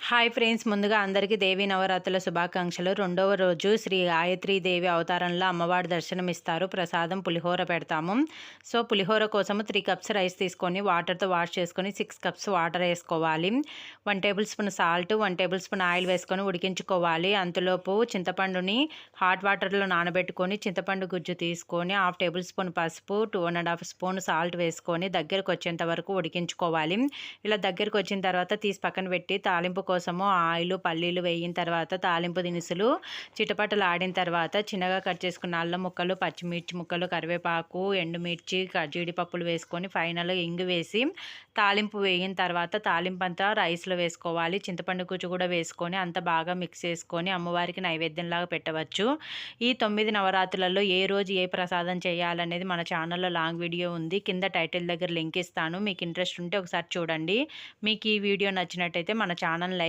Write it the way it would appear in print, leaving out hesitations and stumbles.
Hi friends, ముందుగా అందరికీ దేవీ నవరాత్రుల శుభాకాంక్షలు. రెండవ రోజు శ్రీ గాయత్రీదేవి అవతారంలో అమ్మవారి దర్శనం ఇస్తారు. ప్రసాదం పులిహోర పెడతాము. సో పులిహోర కోసము 3 కప్స్ రైస్ తీసుకొని వాటర్తో వాష్ చేసుకొని 6 కప్స్ వాటర్ వేసుకోవాలి. 1 table spoon salt, 1 table spoon oil వేసుకొని ఉడికించుకోవాలి. అంతలోపు చింతపండుని హాట్ వాటర్లో నానబెట్టుకొని చింతపండు గుజ్జు తీసుకొని 1/2 టేబుల్ స్పూన్ పసుపు, 2 1/2 స్పూన్ సాల్ట్ వేసుకొని దగ్గరకు వచ్చేంత వరకు ఉడికించుకోవాలి. ఇలా దగ్గరకు వచ్చిన తర్వాత తీసి పక్కన పెట్టి తాలింపు కోసము ఆయిల్, పల్లీలు వేయిన తర్వాత తాలింపు దినుసులు చిటపటలాడిన తర్వాత చిన్నగా కట్ చేసుకున్న అల్లం ముక్కలు, పచ్చిమిర్చి ముక్కలు, కరివేపాకు, ఎండుమిర్చి, జీడిపప్పులు వేసుకొని ఫైనల్ ఇంగు వేసి తాలింపు వేయిన తర్వాత తాలింపు అంతా రైస్లో వేసుకోవాలి. చింతపండు గుజ్జు కూడా వేసుకొని అంత బాగా మిక్స్ చేసుకొని అమ్మవారికి నైవేద్యంలాగా పెట్టవచ్చు. ఈ 9 నవరాత్రులలో ఏ రోజు ఏ ప్రసాదం చేయాలనేది మన ఛానల్లో లాంగ్ వీడియో ఉంది. కింద టైటిల్ దగ్గర లింక్ ఇస్తాను. మీకు ఇంట్రెస్ట్ ఉంటే ఒకసారి చూడండి. మీకు ఈ వీడియో నచ్చినట్టయితే మన ఛానల్ లైక్